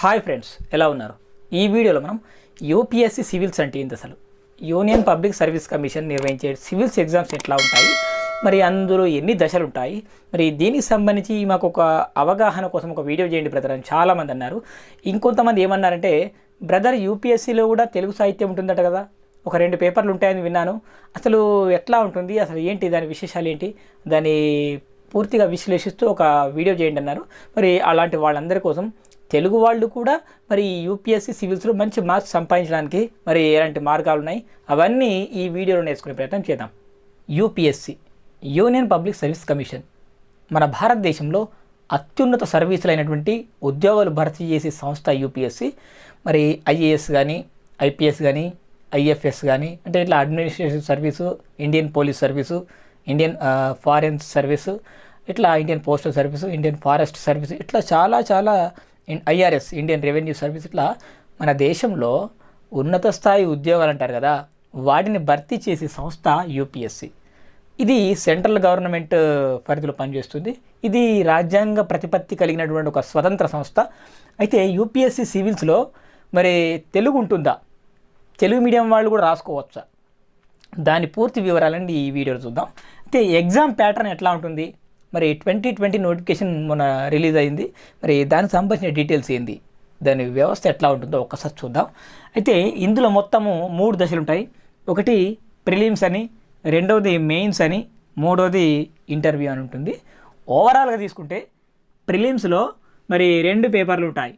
Hi friends, ఎలా ఉన్నారు? ఈ వీడియోలో మనం యూపీఎస్సీ సివిల్స్ అంటే ఏంటి, అసలు యూనియన్ పబ్లిక్ సర్వీస్ కమిషన్ నిర్వహించే సివిల్స్ ఎగ్జామ్స్ ఎట్లా ఉంటాయి, మరి అందులో ఎన్ని దశలు ఉంటాయి, మరి దీనికి సంబంధించి మాకు ఒక అవగాహన కోసం ఒక వీడియో చేయండి బ్రదర్ అని చాలామంది అన్నారు. ఇంకొంతమంది ఏమన్నారంటే, బ్రదర్ యూపీఎస్సీలో కూడా తెలుగు సాహిత్యం ఉంటుందట కదా, ఒక 2 పేపర్లు ఉంటాయని విన్నాను, అసలు ఎట్లా ఉంటుంది, అసలు ఏంటి దాని విశేషాలు ఏంటి, దాన్ని పూర్తిగా విశ్లేషిస్తూ ఒక వీడియో చేయండి అన్నారు. మరి అలాంటి వాళ్ళందరి కోసం తెలుగు వాళ్ళు కూడా మరి యూపీఎస్సీ సివిల్స్లో మంచి మార్క్స్ సంపాదించడానికి మరి ఎలాంటి మార్గాలు ఉన్నాయి, అవన్నీ ఈ వీడియోలో నేర్చుకునే ప్రయత్నం చేద్దాం. UPSC union public service commission మన భారతదేశంలో అత్యున్నత సర్వీసులు అయినటువంటి ఉద్యోగాలు భర్తీ చేసే సంస్థ యూపీఎస్సీ. మరి ఐఏఎస్ కానీ, ఐపీఎస్ కానీ, ఐఎఫ్ఎస్ కానీ, అంటే ఇట్లా administrative service, Indian police service, Indian foreign service, ఇట్లా Indian postal service, Indian forest service, ఇట్లా చాలా ఐఆర్ఎస్ ఇండియన్ రెవెన్యూ సర్వీస్, ఇట్లా మన దేశంలో ఉన్నత స్థాయి ఉద్యోగాలు అంటారు కదా, వాటిని భర్తీ చేసే సంస్థ యూపీఎస్సీ. ఇది సెంట్రల్ గవర్నమెంట్ పరిధిలో పనిచేస్తుంది. ఇది రాజ్యాంగ ప్రతిపత్తి కలిగినటువంటి ఒక స్వతంత్ర సంస్థ. అయితే యూపీఎస్సీ సివిల్స్లో మరి తెలుగు ఉంటుందా, తెలుగు మీడియం వాళ్ళు కూడా రాసుకోవచ్చా, దాని పూర్తి వివరాలండి ఈ వీడియోలో చూద్దాం. అయితే ఎగ్జామ్ ప్యాటర్న్ ఎట్లా ఉంటుంది, మరి 2020 నోటిఫికేషన్ మొన్న రిలీజ్ అయింది, మరి దానికి సంబంధించిన డీటెయిల్స్ ఏంది, దాని వ్యవస్థ ఎట్లా ఉంటుందో ఒక్కసారి చూద్దాం. అయితే ఇందులో మొత్తము 3 దశలు ఉంటాయి. ఒకటి ప్రిలిమ్స్ అని, రెండవది మెయిన్స్ అని, మూడవది ఇంటర్వ్యూ అని ఉంటుంది. ఓవరాల్గా తీసుకుంటే ప్రిలిమ్స్లో మరి 2 పేపర్లు ఉంటాయి.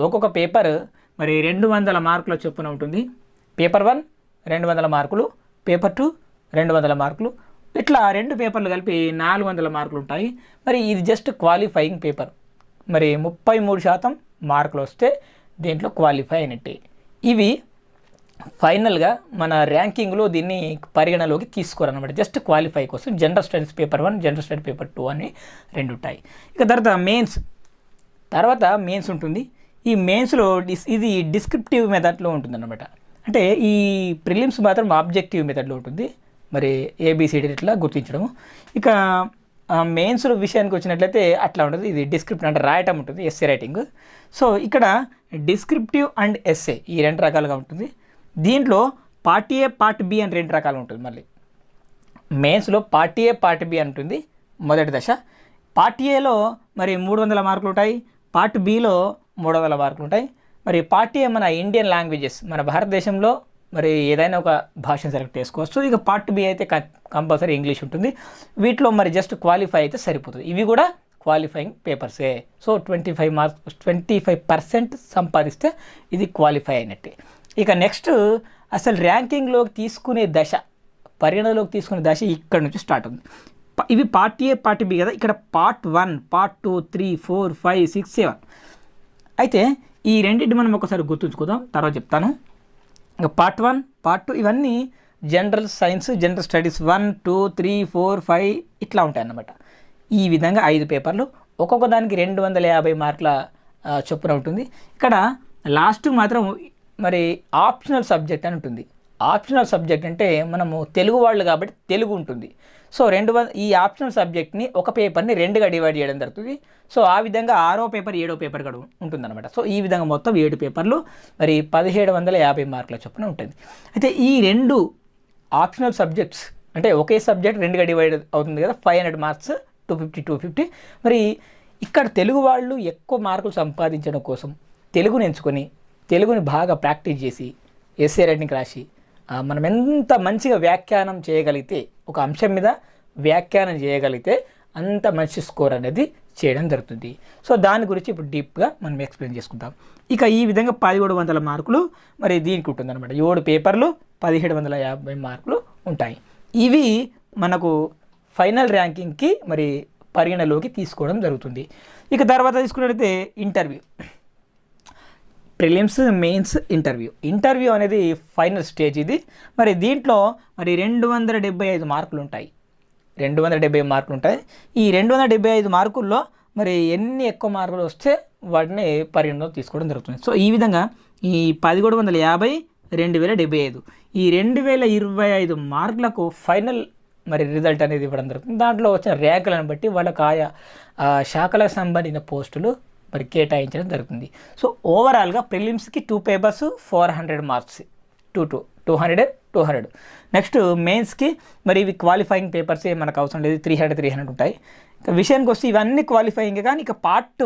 ఒక్కొక్క పేపర్ మరి 200 మార్కుల చొప్పున ఉంటుంది. పేపర్ 1 200 మార్కులు, పేపర్ 2 200 మార్కులు, ఇట్లా 2 పేపర్లు కలిపి 400 మార్కులు ఉంటాయి. మరి ఇది జస్ట్ క్వాలిఫైయింగ్ పేపర్. మరి 33% మార్కులు వస్తే దీంట్లో క్వాలిఫై అయినట్టే. ఇవి ఫైనల్గా మన ర్యాంకింగ్లో దీన్ని పరిగణలోకి తీసుకోరన్నమాట. జస్ట్ క్వాలిఫై కోసం general studies paper 1, general study paper 2 అని 2 ఉంటాయి. ఇక తర్వాత మెయిన్స్ ఉంటుంది. ఈ మెయిన్స్లో ఇది డిస్క్రిప్టివ్ మెథడ్లో ఉంటుందన్నమాట. అంటే ఈ ప్రిలిమ్స్ మాత్రం ఆబ్జెక్టివ్ మెథడ్లో ఉంటుంది. మరి ఏబిసిడి ఇట్లా గుర్తించడము. ఇక మెయిన్స్ విషయానికి వచ్చినట్లయితే అట్లా ఉంటుంది. ఇది డిస్క్రిప్టివ్ అంటే రాయటం ఉంటుంది, ఎస్సే రైటింగ్. సో ఇక్కడ డిస్క్రిప్టివ్ అండ్ ఎస్సే ఈ 2 రకాలుగా ఉంటుంది. దీంట్లో పార్ట్ ఏ పార్ట్ బి అని 2 రకాలు ఉంటుంది. మళ్ళీ మెయిన్స్లో పార్ట్ ఏ పార్ట్ బి ఉంటుంది మొదటి దశ. పార్ట్ ఏలో మరి 300 మార్కులు ఉంటాయి, పార్ట్ బిలో 300 మార్కులు ఉంటాయి. మరి పార్ట్ ఏ మన ఇండియన్ లాంగ్వేజెస్, మన భారతదేశంలో మరి ఏదైనా ఒక భాషను సెలెక్ట్ చేసుకోవచ్చు. ఇక పార్ట్ బి అయితే కంపల్సరీ ఇంగ్లీష్ ఉంటుంది. వీటిలో మరి జస్ట్ క్వాలిఫై అయితే సరిపోతుంది. ఇవి కూడా క్వాలిఫైయింగ్ పేపర్సే. సో 25% సంపాదిస్తే ఇది క్వాలిఫై అయినట్టే. ఇక నెక్స్ట్ అసలు ర్యాంకింగ్లోకి తీసుకునే దశ, పరిగణలోకి తీసుకునే దశ ఇక్కడ నుంచి స్టార్ట్ ఉంది. ఇవి పార్ట్ ఏ పార్ట్ బి కదా, ఇక్కడ పార్ట్ 1, పార్ట్ 2, 3, 4, 5, 6, 7. అయితే ఈ రెండింటి మనం ఒకసారి గుర్తుంచుకుందాం, తర్వాత చెప్తాను. ఇంకా పార్ట్ 1, పార్ట్ 2 ఇవన్నీ జనరల్ సైన్స్, జనరల్ స్టడీస్ 1, 2, 3, 4, 5 ఇట్లా ఉంటాయి అన్నమాట. ఈ విధంగా 5 పేపర్లు, ఒక్కొక్క దానికి 250 మార్కుల చొప్పున ఉంటుంది. ఇక్కడ లాస్ట్ మాత్రం మరి ఆప్షనల్ సబ్జెక్ట్ అని ఉంటుంది. ఆప్షనల్ సబ్జెక్ట్ అంటే మనము తెలుగు వాళ్ళు కాబట్టి తెలుగు ఉంటుంది. సో ఈ ఆప్షనల్ సబ్జెక్ట్ని ఒక పేపర్ని 2గా డివైడ్ చేయడం జరుగుతుంది. సో ఆ విధంగా 6వ పేపర్ 7వ పేపర్ కూడా ఉంటుందన్నమాట. సో ఈ విధంగా మొత్తం 7 పేపర్లు మరి 1750 మార్కుల చొప్పున ఉంటుంది. అయితే ఈ 2 ఆప్షనల్ సబ్జెక్ట్స్ అంటే ఒకే సబ్జెక్ట్ 2గా డివైడ్ అవుతుంది కదా, 500 మార్క్స్, 250. మరి ఇక్కడ తెలుగు వాళ్ళు ఎక్కువ మార్కులు సంపాదించడం కోసం తెలుగుని ఎంచుకొని తెలుగుని బాగా ప్రాక్టీస్ చేసి ఎస్సే రైటింగ్ రాసి మనం ఎంత మంచిగా వ్యాఖ్యానం చేయగలిగితే, ఒక అంశం మీద వ్యాఖ్యానం చేయగలిగితే అంత మంచి స్కోర్ అనేది చేయడం జరుగుతుంది. సో దాని గురించి ఇప్పుడు డీప్గా మనం ఎక్స్ప్లెయిన్ చేసుకుంటాం. ఇక ఈ విధంగా 1700 మార్కులు మరి దీనికి ఉంటుందన్నమాట. 7 పేపర్లు 1750 మార్కులు ఉంటాయి. ఇవి మనకు ఫైనల్ ర్యాంకింగ్కి మరి పరిగణలోకి తీసుకోవడం జరుగుతుంది. ఇక తర్వాత తీసుకున్నట్లయితే ఇంటర్వ్యూ, ప్రిలిమ్స్, మెయిన్స్, ఇంటర్వ్యూ అనేది ఫైనల్ స్టేజ్. ఇది మరి దీంట్లో మరి 275 మార్కులు ఉంటాయి. 275 మార్కులు ఉంటాయి. ఈ 275 మార్కుల్లో మరి ఎన్ని ఎక్కువ మార్కులు వస్తే వాటిని పరిగణలో తీసుకోవడం జరుగుతుంది. సో ఈ విధంగా ఈ 1750, 2075 ఈ 2025 మార్కులకు ఫైనల్ మరి రిజల్ట్ అనేది ఇవ్వడం జరుగుతుంది. దాంట్లో వచ్చిన ర్యాంకులను బట్టి వాళ్ళకు ఆయా శాఖలకు సంబంధించిన పోస్టులు మరి కేటాయించడం జరుగుతుంది. సో ఓవరాల్గా ప్రిలిమ్స్కి 2 పేపర్స్ 400 మార్క్స్, 200. నెక్స్ట్ మెయిన్స్కి మరి ఇవి క్వాలిఫైయింగ్ పేపర్స్ మనకు అవసరం లేదు, 300 ఉంటాయి. ఇక విషయానికి వస్తే ఇవన్నీ క్వాలిఫైయింగ్, కానీ ఇక పార్ట్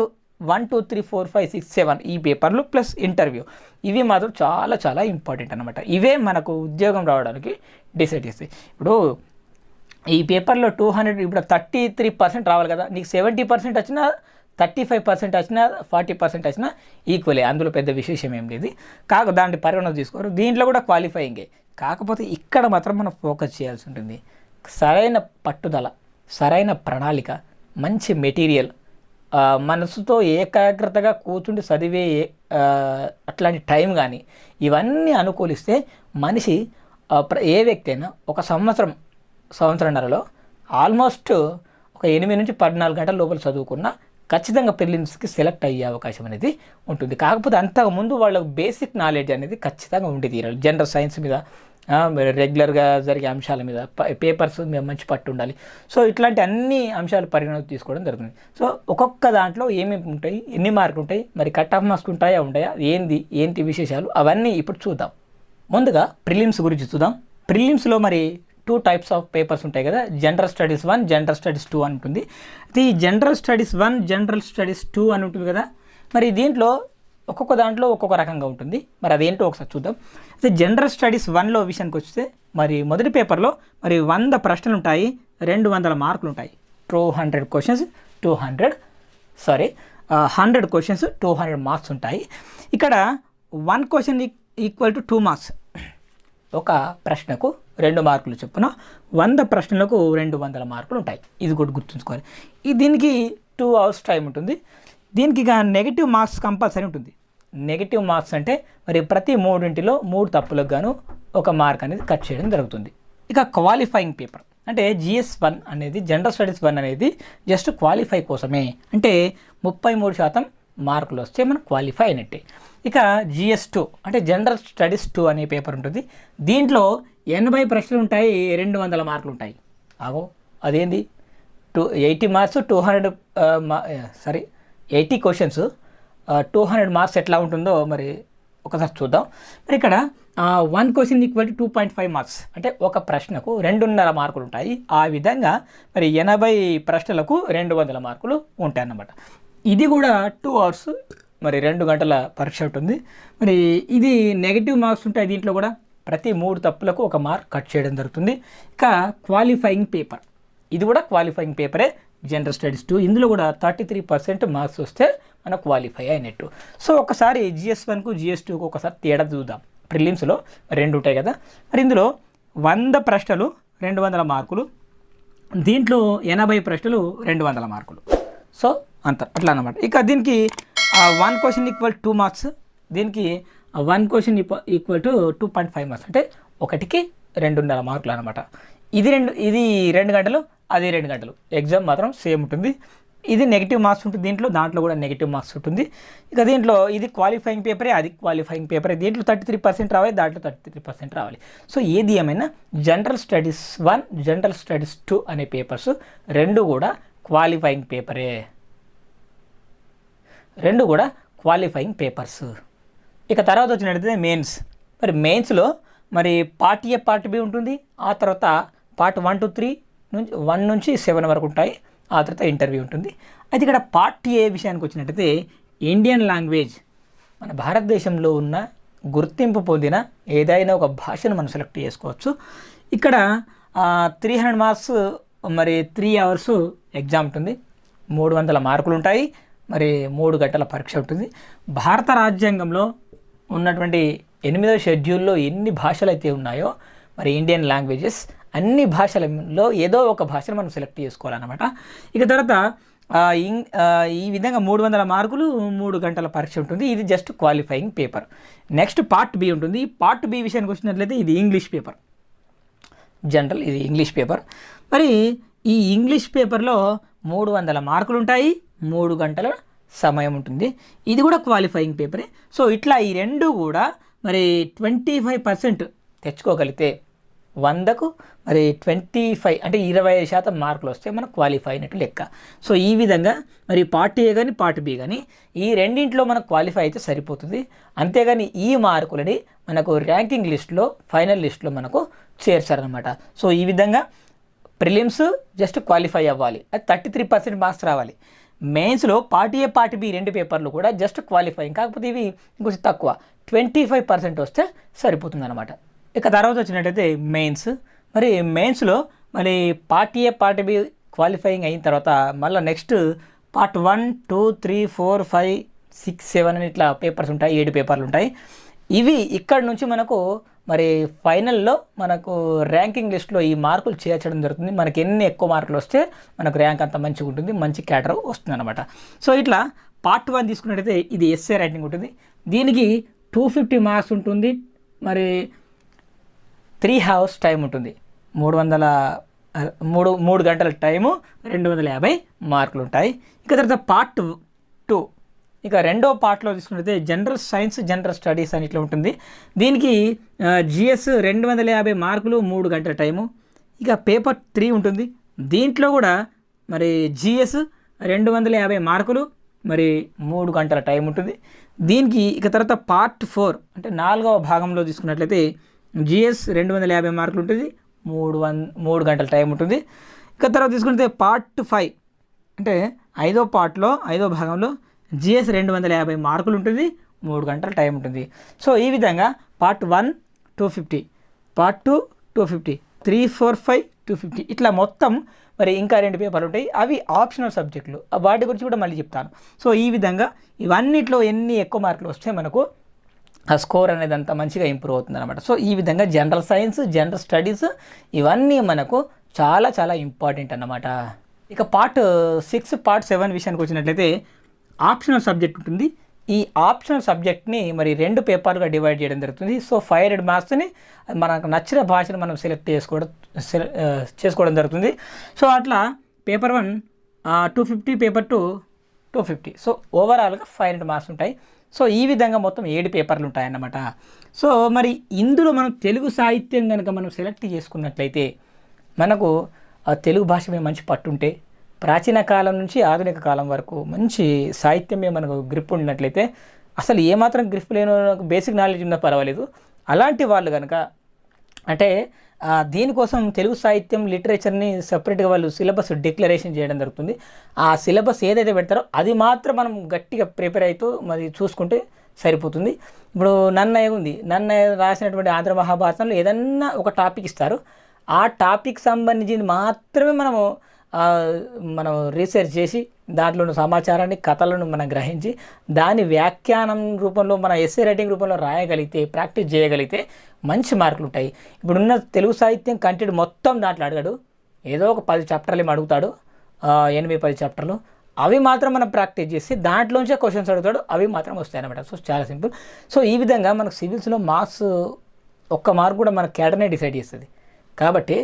1, 2, 3, 4, 5, 6, 7 ఈ పేపర్లు ప్లస్ ఇంటర్వ్యూ ఇవి మాత్రం చాలా చాలా ఇంపార్టెంట్ అనమాట. ఇవే మనకు ఉద్యోగం రావడానికి డిసైడ్ చేస్తాయి. ఇప్పుడు ఈ పేపర్లో 200 ఇప్పుడు 33% రావాలి కదా, నీకు 70% వచ్చినా 35% వచ్చినా 40% వచ్చినా ఈక్వలే, అందులో పెద్ద విశేషం ఏం లేదు. దాంట్లో పరిగణన తీసుకోరు, దీంట్లో కూడా క్వాలిఫైయింగే. కాకపోతే ఇక్కడ మాత్రం మనం ఫోకస్ చేయాల్సి ఉంటుంది. సరైన పట్టుదల, సరైన ప్రణాళిక, మంచి మెటీరియల్, మనసుతో ఏకాగ్రతగా కూర్చుండి చదివే అట్లాంటి టైం కానీ ఇవన్నీ అనుకూలిస్తే మనిషి ఏ వ్యక్తి అయినా ఒక సంవత్సరంన్నరలో ఆల్మోస్ట్ ఒక 8 నుంచి 14 గంటల లోపల చదువుకున్న ఖచ్చితంగా ప్రిలిమ్స్కి సెలెక్ట్ అయ్యే అవకాశం అనేది ఉంటుంది. కాకపోతే అంతకుముందు వాళ్ళకు బేసిక్ నాలెడ్జ్ అనేది ఖచ్చితంగా ఉండి తీరాలి. జనరల్ సైన్స్ మీద రెగ్యులర్గా జరిగే అంశాల మీద, పేపర్స్ మీద మంచి పట్టు ఉండాలి. సో ఇట్లాంటి అన్ని అంశాలు పరిగణలోకి తీసుకోవడం జరుగుతుంది. సో ఒక్కొక్క దాంట్లో ఏమేమి ఉంటాయి, ఎన్ని మార్కులు ఉంటాయి, మరి కట్ ఆఫ్ మార్క్స్ ఉంటాయా ఉండయా, ఏంటి విశేషాలు అవన్నీ ఇప్పుడు చూద్దాం. ముందుగా ప్రిలిమ్స్ గురించి చూద్దాం. ప్రిలిమ్స్లో మరి 2 టైప్స్ ఆఫ్ పేపర్స్ ఉంటాయి కదా, జనరల్ స్టడీస్ 1, జనరల్ స్టడీస్ 2 అని ఉంటుంది. అయితే ఈ జనరల్ స్టడీస్ 1, జనరల్ స్టడీస్ 2 అని ఉంటుంది కదా, మరి దీంట్లో ఒక్కొక్క దాంట్లో ఒక్కొక్క రకంగా ఉంటుంది. మరి అదేంటో ఒకసారి చూద్దాం. అయితే జనరల్ స్టడీస్ 1లో విషయానికి వస్తే మరి మొదటి పేపర్లో మరి 100 ప్రశ్నలు ఉంటాయి, 200 మార్కులు ఉంటాయి. 100 క్వశ్చన్స్ 200 మార్క్స్ ఉంటాయి. ఇక్కడ 1 క్వశ్చన్ ఈక్వల్ టు 2 మార్క్స్. ఒక ప్రశ్నకు 2 మార్కులు చొప్పున 100 ప్రశ్నలకు 200 మార్కులు ఉంటాయి. ఇది కూడా గుర్తుంచుకోవాలి. దీనికి 2 hours టైం ఉంటుంది. దీనికి ఇక నెగిటివ్ మార్క్స్ కంపల్సరీ ఉంటుంది. నెగిటివ్ మార్క్స్ అంటే మరి ప్రతి 3 తప్పులకు గాను 1 మార్క్ అనేది కట్ చేయడం జరుగుతుంది. ఇక క్వాలిఫైయింగ్ పేపర్ అంటే GS 1 అనేది, జనరల్ స్టడీస్ 1 అనేది జస్ట్ క్వాలిఫై కోసమే. అంటే 33% మార్కులు వస్తే మనం క్వాలిఫై అయినట్టే. ఇక GS 2 అంటే జనరల్ స్టడీస్ 2 అనే పేపర్ ఉంటుంది. దీంట్లో 80 ప్రశ్నలు ఉంటాయి, 200 మార్కులు ఉంటాయి. అదేంది 80 మార్క్స్ 80 క్వశ్చన్స్ 200 మార్క్స్ ఎట్లా ఉంటుందో మరి ఒకసారి చూద్దాం. మరి ఇక్కడ 1 క్వశ్చన్ ఈక్వల్ టు 2.5 మార్క్స్ అంటే ఒక ప్రశ్నకు 2.5 మార్కులు ఉంటాయి. ఆ విధంగా మరి 80 ప్రశ్నలకు 200 మార్కులు ఉంటాయి అన్నమాట. ఇది కూడా 2 hours మరి 2 గంటల పరీక్ష ఉంటుంది. మరి ఇది నెగిటివ్ మార్క్స్ ఉంటాయి. దీంట్లో కూడా ప్రతి 3 తప్పులకు 1 మార్క్ కట్ చేయడం జరుగుతుంది. ఇక క్వాలిఫైయింగ్ పేపర్, ఇది కూడా క్వాలిఫైయింగ్ పేపరే, జనరల్ స్టడీస్ 2. ఇందులో కూడా 33% మార్క్స్ వస్తే మనం క్వాలిఫై అయినట్టు. సో ఒకసారి GS 1కు GS 2కు ఒకసారి తేడా చూద్దాం. ప్రిలిమ్స్లో 2 ఉంటాయి కదా, మరి ఇందులో 100 ప్రశ్నలు 200 మార్కులు, దీంట్లో 80 ప్రశ్నలు 200 మార్కులు. సో అట్లా అన్నమాట. ఇక దీనికి 1 క్వశ్చన్ ఈక్వల్ 2 మార్క్స్, దీనికి 1 క్వశ్చన్ ఈక్వల్ టు 2.5 మార్క్స్ అంటే 1కి 2.5 మార్కులు అనమాట. ఇది 2 గంటలు, అది 2 గంటలు. ఎగ్జామ్ మాత్రం సేమ్ ఉంటుంది. ఇది నెగిటివ్ మార్క్స్ ఉంటుంది దాంట్లో కూడా నెగిటివ్ మార్క్స్ ఉంటుంది. ఇక దీంట్లో ఇది క్వాలిఫైయింగ్ పేపరే, అది క్వాలిఫైయింగ్ పేపరే. దీంట్లో 33% రావాలి, దాంట్లో 33% రావాలి. సో ఏది ఏమైనా జనరల్ స్టడీస్ 1, జనరల్ స్టడీస్ 2 అనే పేపర్స్ 2 కూడా క్వాలిఫైయింగ్ పేపరే, 2 కూడా క్వాలిఫైయింగ్ పేపర్స్. ఇక తర్వాత వచ్చినట్టయితే మెయిన్స్. మరి మెయిన్స్లో మరి పార్ట్ A, పార్ట్ B ఉంటుంది. ఆ తర్వాత పార్ట్ 1 to 3 నుంచి 1 నుంచి 7 వరకు ఉంటాయి. ఆ తర్వాత ఇంటర్వ్యూ ఉంటుంది. అయితే ఇక్కడ పార్ట్ A విషయానికి వచ్చినట్టయితే ఇండియన్ లాంగ్వేజ్, మన భారతదేశంలో ఉన్న గుర్తింపు పొందిన ఏదైనా ఒక భాషను మనం సెలెక్ట్ చేసుకోవచ్చు. ఇక్కడ 300 మార్క్స్ మరి 3 hours ఎగ్జామ్ ఉంటుంది, 300 మార్కులు ఉంటాయి, మరి 3 గంటల పరీక్ష ఉంటుంది. భారత రాజ్యాంగంలో ఉన్నటువంటి 8వ షెడ్యూల్లో ఎన్ని భాషలు అయితే ఉన్నాయో మరి ఇండియన్ లాంగ్వేజెస్ అన్ని భాషలలో ఏదో ఒక భాషను మనం సెలెక్ట్ చేసుకోవాలన్నమాట. ఇక తర్వాత ఈ విధంగా 300 మార్కులు 3 గంటల పరీక్ష ఉంటుంది. ఇది just qualifying paper. Next part B ఉంటుంది. పార్ట్ B విషయానికి వచ్చినట్లయితే ఇది ఇంగ్లీష్ పేపర్, జనరల్ ఇది ఇంగ్లీష్ పేపర్. మరి ఈ ఇంగ్లీష్ పేపర్లో 300 మార్కులు ఉంటాయి, 3 గంటల సమయం ఉంటుంది. ఇది కూడా క్వాలిఫైయింగ్ పేపరే. సో ఇట్లా ఈ 2 కూడా మరి 25% తెచ్చుకోగలిగితే 100కు మరి 25 అంటే 25% మార్కులు వస్తే మనకు క్వాలిఫై అయినట్టు లెక్క. సో ఈ విధంగా మరి పార్ట్ ఏ కానీ పార్ట్ బి కానీ ఈ రెండింటిలో మనకు క్వాలిఫై అయితే సరిపోతుంది. అంతేగాని ఈ మార్కులని మనకు ర్యాంకింగ్ లిస్ట్లో ఫైనల్ లిస్ట్లో మనకు చేర్చారనమాట. సో ఈ విధంగా ప్రిలిమ్స్ జస్ట్ క్వాలిఫై అవ్వాలి, అది 33% మార్క్స్ రావాలి. మెయిన్స్లో పార్ట్ ఏ పార్ట్ బి 2 పేపర్లు కూడా జస్ట్ క్వాలిఫైయింగ్, కాకపోతే ఇవి ఇంకొంచెం తక్కువ 25% వస్తే సరిపోతుంది అనమాట. ఇక తర్వాత వచ్చినట్టయితే మెయిన్స్. మరి మెయిన్స్లో మరి part A part B qualifying అయిన తర్వాత మళ్ళీ నెక్స్ట్ పార్ట్ 1, 2, 3, 4, 5, 6, 7 అని ఇట్లా పేపర్స్ ఉంటాయి, 7 పేపర్లు ఉంటాయి. ఇవి ఇక్కడ నుంచి మనకు మరి ఫైనల్లో మనకు ర్యాంకింగ్ లిస్ట్లో ఈ మార్కులు చేర్చడం జరుగుతుంది. మనకి ఎన్ని ఎక్కువ మార్కులు వస్తే మనకు ర్యాంక్ అంత మంచిగా ఉంటుంది, మంచి క్యాటర్ వస్తుంది అనమాట. సో ఇట్లా పార్ట్ 1 తీసుకున్నట్టయితే ఇది ఎస్ఏ రైటింగ్ ఉంటుంది. దీనికి 250 మార్క్స్ ఉంటుంది. మరి 3 hours టైం ఉంటుంది, 3 గంటల టైము, 250 మార్కులు ఉంటాయి. ఇక తర్వాత పార్ట్ 2, ఇక రెండో పార్ట్లో తీసుకున్నట్లయితే జనరల్ సైన్స్ జనరల్ స్టడీస్ అని ఇట్లా ఉంటుంది. దీనికి జిఎస్ 250 మార్కులు, 3 గంటల టైము. ఇక పేపర్ 3 ఉంటుంది, దీంట్లో కూడా మరి జిఎస్ 250 మార్కులు, మరి 3 గంటల టైం ఉంటుంది. దీనికి ఇక తర్వాత పార్ట్ 4 అంటే 4వ భాగంలో తీసుకున్నట్లయితే జిఎస్ 250 మార్కులు ఉంటుంది, 3 గంటల టైం ఉంటుంది. ఇక తర్వాత తీసుకుంటే పార్ట్ 5 అంటే 5వ పార్ట్లో 5వ భాగంలో జిఎస్ 250 మార్కులు ఉంటుంది, 3 గంటల టైం ఉంటుంది. సో ఈ విధంగా పార్ట్ 1 250, పార్ట్ 2 250, 3, 4, 5 250 ఇట్లా మొత్తం. మరి ఇంకా 2 పేపర్లు ఉంటాయి, అవి ఆప్షనల్ సబ్జెక్టులు, వాటి గురించి కూడా మళ్ళీ చెప్తాను. సో ఈ విధంగా ఇవన్నిట్లో ఎన్ని ఎక్కువ మార్కులు వస్తే మనకు ఆ స్కోర్ అనేది అంత మంచిగా ఇంప్రూవ్ అవుతుంది అనమాట. సో ఈ విధంగా జనరల్ సైన్స్ జనరల్ స్టడీస్ ఇవన్నీ మనకు చాలా చాలా ఇంపార్టెంట్ అన్నమాట. ఇక పార్ట్ 6 పార్ట్ 7 విషయానికి వచ్చినట్లయితే ఆప్షనల్ సబ్జెక్ట్ ఉంటుంది. ఈ ఆప్షనల్ సబ్జెక్ట్ని మరి 2 పేపర్లుగా డివైడ్ చేయడం జరుగుతుంది. సో 500 మార్క్స్ని మనకు నచ్చిన భాషను మనం సెలెక్ట్ చేసుకోవడం జరుగుతుంది. సో అట్లా పేపర్ 1 250, పేపర్ 2 250. సో ఓవరాల్గా 500 మార్క్స్ ఉంటాయి. సో ఈ విధంగా మొత్తం 7 పేపర్లు ఉంటాయన్నమాట. సో మరి ఇందులో మనం తెలుగు సాహిత్యం కనుక మనం సెలెక్ట్ చేసుకున్నట్లయితే మనకు ఆ తెలుగు భాష మీద మంచి పట్టుంటే ప్రాచీన కాలం నుంచి ఆధునిక కాలం వరకు మంచి సాహిత్యం మీద మనకు గ్రిప్ ఉన్నట్లయితే, అసలు ఏమాత్రం గ్రిప్ లేని బేసిక్ నాలెడ్జ్ ఉన్నా పర్వాలేదు, అలాంటి వాళ్ళు కనుక అంటే దీనికోసం తెలుగు సాహిత్యం లిటరేచర్ని సపరేట్గా వాళ్ళు సిలబస్ డిక్లరేషన్ చేయడం జరుగుతుంది. ఆ సిలబస్ ఏదైతే పెడతారో అది మాత్రం మనం గట్టిగా ప్రిపేర్ అవుతూ మరి చూసుకుంటే సరిపోతుంది. ఇప్పుడు నన్నయ్య ఉంది, నన్నయ్య రాసినటువంటి ఆంధ్ర మహాభారతంలో ఏదన్నా ఒక టాపిక్ ఇస్తారు, ఆ టాపిక్ సంబంధించింది మాత్రమే మనం రీసెర్చ్ చేసి దాంట్లో సమాచారాన్ని కథలను మనం గ్రహించి దాని వ్యాఖ్యానం రూపంలో మన ఎస్సే రైటింగ్ రూపంలో రాయగలిగితే ప్రాక్టీస్ చేయగలిగితే మంచి మార్కులు ఉంటాయి. ఇప్పుడున్న తెలుగు సాహిత్యం కంటెంట్ మొత్తం దాంట్లో అడగడు, ఏదో ఒక 10 చాప్టర్లు ఏమి అడుగుతాడు, 8-10 చాప్టర్లు, అవి మాత్రం మనం ప్రాక్టీస్ చేసి దాంట్లోంచే క్వశ్చన్స్ అడుగుతాడు, అవి మాత్రం వస్తాయి అన్నమాట. సో చాలా సింపుల్. సో ఈ విధంగా మనకు సివిల్స్లో మార్క్స్ ఒక్క మార్క్ కూడా మన క్యాడర్నే డిసైడ్ చేస్తుంది. కాబట్టి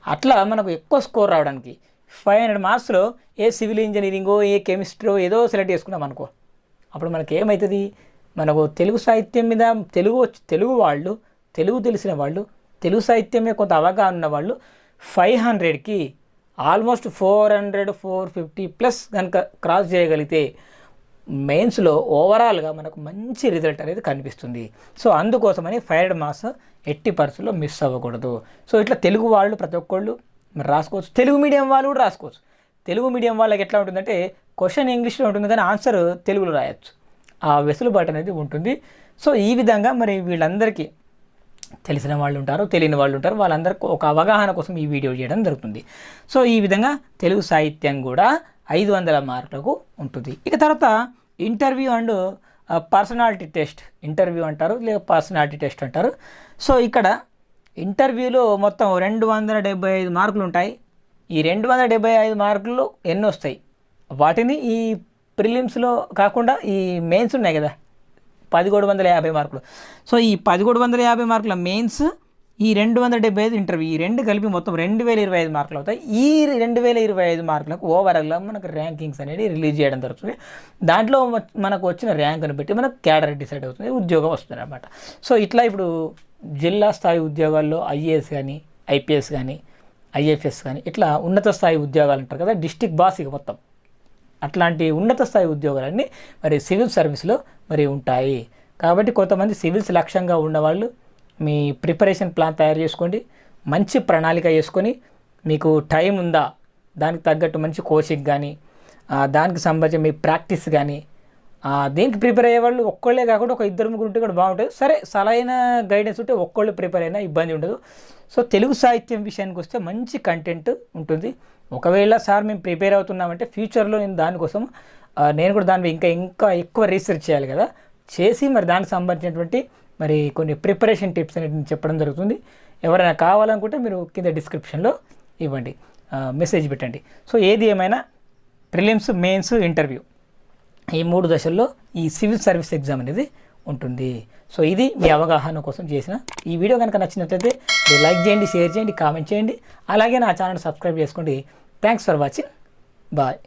అట్లా మనకు ఎక్కువ స్కోర్ రావడానికి 500 మార్క్స్లో ఏ సివిల్ ఇంజనీరింగో ఏ కెమిస్ట్రో ఏదో సెలెక్ట్ చేసుకున్నాం అనుకో, అప్పుడు మనకి ఏమవుతుంది, మనకు తెలుగు సాహిత్యం మీద తెలుగు వాళ్ళు, తెలుగు తెలిసిన వాళ్ళు, తెలుగు సాహిత్యం మీద కొంత అవగాహన ఉన్న వాళ్ళు 500కి ఆల్మోస్ట్ 400 450 ప్లస్ కనుక క్రాస్ చేయగలిగితే మెయిన్స్లో ఓవరాల్గా మనకు మంచి రిజల్ట్ అనేది కనిపిస్తుంది. సో అందుకోసమని 500 మార్క్స్ ఎట్టి పరిస్థితుల్లో మిస్ అవ్వకూడదు. సో ఇట్లా తెలుగు వాళ్ళు ప్రతి ఒక్కళ్ళు రాసుకోవచ్చు, తెలుగు మీడియం వాళ్ళు కూడా రాసుకోవచ్చు. తెలుగు మీడియం వాళ్ళకి ఎట్లా ఉంటుందంటే క్వశ్చన్ ఇంగ్లీష్లో ఉంటుంది కానీ ఆన్సర్ తెలుగులో రాయొచ్చు, ఆ వెసులుబాటు అనేది ఉంటుంది. సో ఈ విధంగా మరి వీళ్ళందరికీ తెలిసిన వాళ్ళు ఉంటారు, తెలియని వాళ్ళు ఉంటారు, వాళ్ళందరికీ ఒక అవగాహన కోసం ఈ వీడియో చేయడం జరుగుతుంది. సో ఈ విధంగా తెలుగు సాహిత్యం కూడా 500 మార్కులకు ఉంటుంది. ఇక తర్వాత interview and personality test, interview అంటారు లేక పర్సనాలిటీ టెస్ట్ అంటారు. సో ఇక్కడ ఇంటర్వ్యూలో మొత్తం 275 మార్కులు ఉంటాయి. ఈ 275 మార్కులు ఎన్ని వస్తాయి, వాటిని ఈ ప్రిలిమ్స్లో కాకుండా ఈ మెయిన్స్ ఉన్నాయి కదా 1750 మార్కులు. సో ఈ 1750 మార్కుల మెయిన్స్, ఈ 275 ఇంటర్వ్యూ, ఈ రెండు కలిపి మొత్తం 2025 మార్కులు అవుతాయి. ఈ 2025 మార్కులకు ఓవరాల్గా మనకు ర్యాంకింగ్స్ అనేది రిలీజ్ చేయడం జరుగుతుంది. దాంట్లో మనకు వచ్చిన ర్యాంకుని బట్టి మనకు క్యాడర్ డిసైడ్ అవుతుంది, ఉద్యోగం వస్తుంది అన్నమాట. సో ఇట్లా ఇప్పుడు జిల్లా స్థాయి ఉద్యోగాల్లో ఐఏఎస్ కానీ ఐపీఎస్ కానీ ఐఏఎఫ్ఎస్ కానీ ఇట్లా ఉన్నత స్థాయి ఉద్యోగాలు అంటారు కదా, డిస్టిక్ బాస్ ఇక మొత్తం అట్లాంటి ఉన్నత స్థాయి ఉద్యోగాలన్నీ మరి సివిల్ సర్వీస్లో మరి ఉంటాయి. కాబట్టి కొంతమంది సివిల్స్ లక్ష్యంగా ఉన్నవాళ్ళు మీ ప్రిపరేషన్ ప్లాన్ తయారు చేసుకోండి, మంచి ప్రణాళిక చేసుకొని మీకు టైం ఉందా దానికి తగ్గట్టు మంచి కోచింగ్ కానీ దానికి సంబంధించి మీ ప్రాక్టీస్ కానీ దీనికి ప్రిపేర్ అయ్యేవాళ్ళు ఒక్కళ్ళే కాకుండా ఒక 2-3 ఉంటే కూడా బాగుంటుంది. సరే సరైన గైడెన్స్ ఉంటే ఒక్కళ్ళు ప్రిపేర్ అయినా ఇబ్బంది ఉండదు. సో తెలుగు సాహిత్యం విషయానికి వస్తే మంచి కంటెంట్ ఉంటుంది. ఒకవేళ సార్ మేము ప్రిపేర్ అవుతున్నామంటే ఫ్యూచర్లో నేను దానికోసం నేను కూడా దాని ఇంకా ఎక్కువ రీసెర్చ్ చేయాలి కదా, చేసి మరి దానికి సంబంధించినటువంటి మరి కొన్ని ప్రిపరేషన్ టిప్స్ అనేది నేను చెప్పడం జరుగుతుంది. ఎవరైనా కావాలనుకుంటే మీరు కింద డిస్క్రిప్షన్లో ఇవ్వండి, మెసేజ్ పెట్టండి. సో ఏది ఏమైనా ప్రిలిమ్స్, మెయిన్స్, ఇంటర్వ్యూ ఈ 3 దశల్లో ఈ సివిల్ సర్వీస్ ఎగ్జామ్ అనేది ఉంటుంది. సో ఇది మీ అవగాహన కోసం చేసిన ఈ వీడియో. కనుక నచ్చినట్లయితే లైక్ చేయండి, షేర్ చేయండి, కామెంట్ చేయండి. అలాగే నా ఛానల్ సబ్స్క్రైబ్ చేసుకోండి. Thanks for watching. బాయ్.